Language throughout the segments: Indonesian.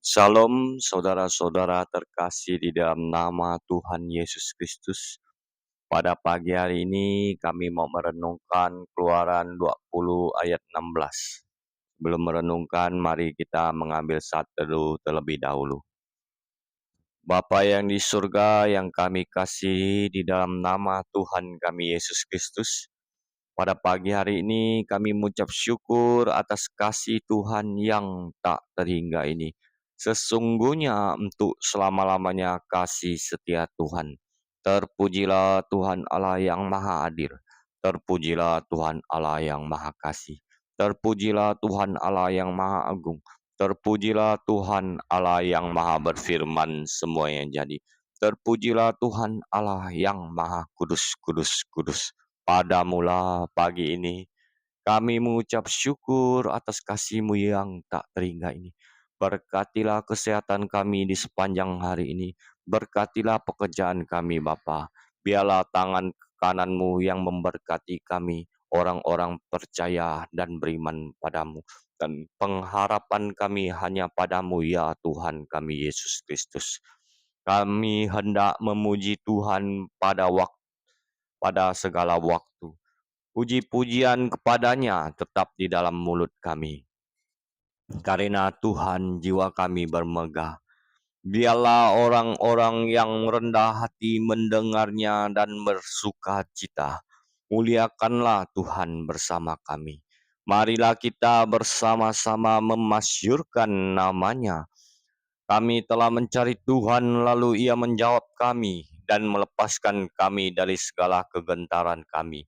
Shalom saudara-saudara terkasih di dalam nama Tuhan Yesus Kristus. Pada pagi hari ini kami mau merenungkan Keluaran 20 ayat 16. Sebelum merenungkan, mari kita mengambil saat teduh terlebih dahulu. Bapa yang di surga yang kami kasihi di dalam nama Tuhan kami Yesus Kristus. Pada pagi hari ini kami mengucap syukur atas kasih Tuhan yang tak terhingga ini. Sesungguhnya untuk selama-lamanya kasih setia Tuhan. Terpujilah Tuhan Allah yang Maha Adil. Terpujilah Tuhan Allah yang Maha Kasih. Terpujilah Tuhan Allah yang Maha Agung. Terpujilah Tuhan Allah yang Maha Berfirman semua yang jadi. Terpujilah Tuhan Allah yang Maha Kudus, Kudus, Kudus. Pada mula pagi ini, kami mengucap syukur atas kasih-Mu yang tak terhingga ini. Berkatilah kesehatan kami di sepanjang hari ini. Berkatilah pekerjaan kami, Bapa. Biarlah tangan kanan-Mu yang memberkati kami, orang-orang percaya dan beriman padamu. Dan pengharapan kami hanya padamu, ya Tuhan kami Yesus Kristus. Kami hendak memuji Tuhan pada segala waktu. Puji-pujian kepadanya tetap di dalam mulut kami. Karena Tuhan jiwa kami bermegah. Biarlah orang-orang yang rendah hati mendengarnya dan bersuka cita. Muliakanlah Tuhan bersama kami. Marilah kita bersama-sama memasyurkan namanya. Kami telah mencari Tuhan, lalu Ia menjawab kami dan melepaskan kami dari segala kegentaran kami.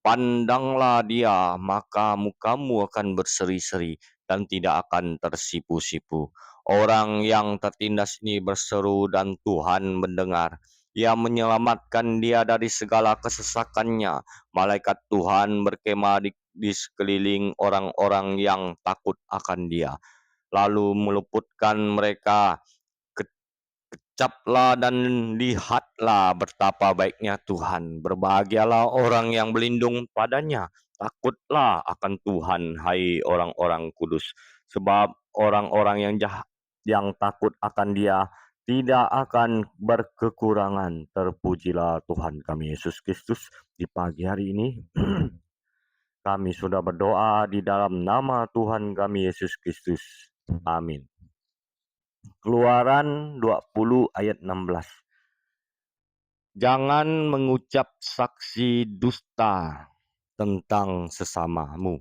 Pandanglah Dia, maka mukamu akan berseri-seri dan tidak akan tersipu-sipu. Orang yang tertindas ini berseru dan Tuhan mendengar. Ia menyelamatkan dia dari segala kesesakannya. Malaikat Tuhan berkemah di sekeliling orang-orang yang takut akan Dia, lalu meluputkan mereka. Kecaplah dan lihatlah betapa baiknya Tuhan. Berbahagialah orang yang berlindung padanya. Takutlah akan Tuhan, hai orang-orang kudus. Sebab orang-orang yang jahat yang takut akan Dia tidak akan berkekurangan. Terpujilah Tuhan kami Yesus Kristus. Di pagi hari ini kami sudah berdoa di dalam nama Tuhan kami Yesus Kristus. Amin. Keluaran 20 ayat 16. Jangan mengucap saksi dusta tentang sesamamu.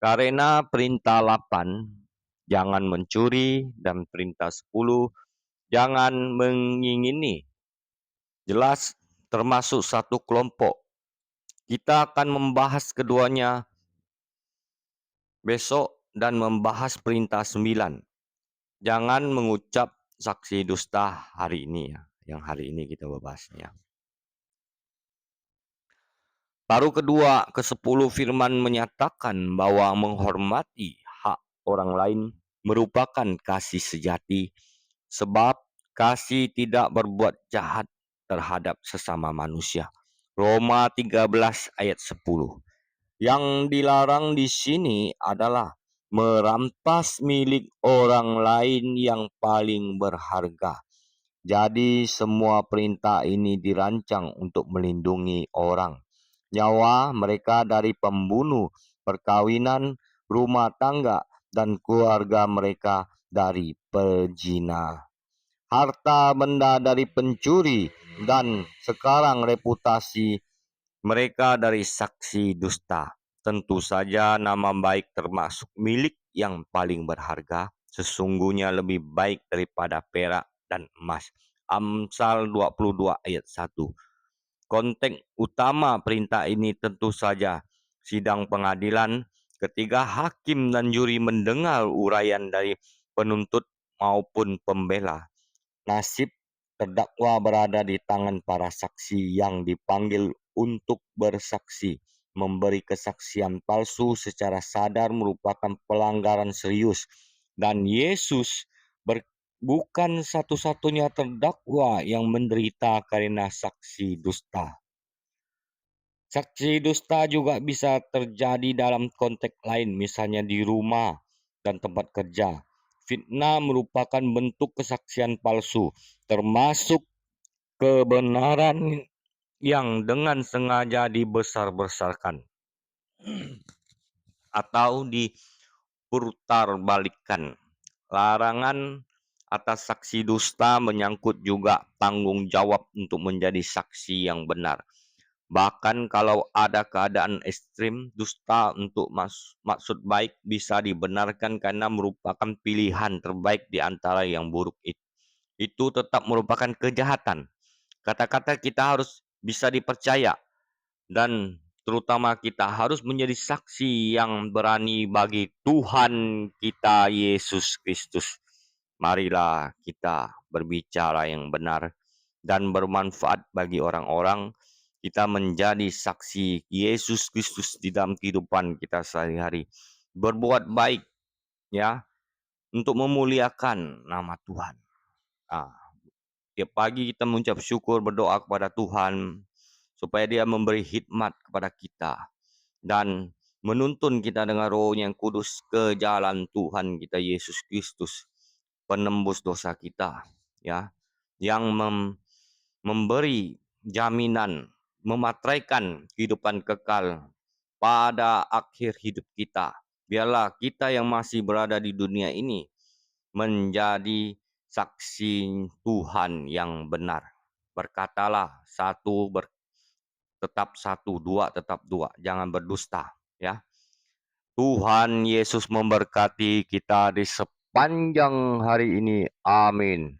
Karena perintah 8, jangan mencuri, dan perintah 10, jangan mengingini, jelas termasuk satu kelompok. Kita akan membahas keduanya besok dan membahas perintah 9. Jangan mengucap saksi dusta hari ini ya. Yang hari ini kita membahasnya. Baru kedua, ke-10 firman menyatakan bahwa menghormati hak orang lain merupakan kasih sejati, sebab kasih tidak berbuat jahat terhadap sesama manusia. Roma 13 ayat 10. Yang dilarang di sini adalah merampas milik orang lain yang paling berharga. Jadi semua perintah ini dirancang untuk melindungi orang, nyawa mereka dari pembunuh, perkawinan, rumah tangga, dan keluarga mereka dari pezina, harta benda dari pencuri, dan sekarang reputasi mereka dari saksi dusta. Tentu saja nama baik termasuk milik yang paling berharga, sesungguhnya lebih baik daripada perak dan emas. Amsal 22 ayat 1. Konteks utama perintah ini tentu saja sidang pengadilan ketika hakim dan juri mendengar uraian dari penuntut maupun pembela. Nasib terdakwa berada di tangan para saksi yang dipanggil untuk bersaksi. Memberi kesaksian palsu secara sadar merupakan pelanggaran serius, dan Yesus bukan satu-satunya terdakwa yang menderita karena saksi dusta. Saksi dusta juga bisa terjadi dalam konteks lain, misalnya di rumah dan tempat kerja. Fitnah merupakan bentuk kesaksian palsu, termasuk kebenaran yang dengan sengaja dibesar-besarkan atau diputarbalikkan. Larangan atas saksi dusta menyangkut juga tanggung jawab untuk menjadi saksi yang benar. Bahkan kalau ada keadaan ekstrim, dusta untuk maksud baik bisa dibenarkan karena merupakan pilihan terbaik di antara yang buruk itu. Itu tetap merupakan kejahatan. Kata-kata kita harus bisa dipercaya dan terutama kita harus menjadi saksi yang berani bagi Tuhan kita Yesus Kristus. Marilah kita berbicara yang benar dan bermanfaat bagi orang-orang. Kita menjadi saksi Yesus Kristus di dalam kehidupan kita sehari-hari. Berbuat baik ya untuk memuliakan nama Tuhan. Ah, tiap pagi kita mengucap syukur, berdoa kepada Tuhan supaya Dia memberi hikmat kepada kita dan menuntun kita dengan Roh yang kudus ke jalan Tuhan kita Yesus Kristus, penembus dosa kita, ya, yang memberi jaminan, memateraikan kehidupan kekal pada akhir hidup kita. Biarlah kita yang masih berada di dunia ini menjadi saksi Tuhan yang benar. Berkatalah tetap satu, dua tetap dua. Jangan berdusta, ya. Tuhan Yesus memberkati kita di sepanjang hari ini. Amin.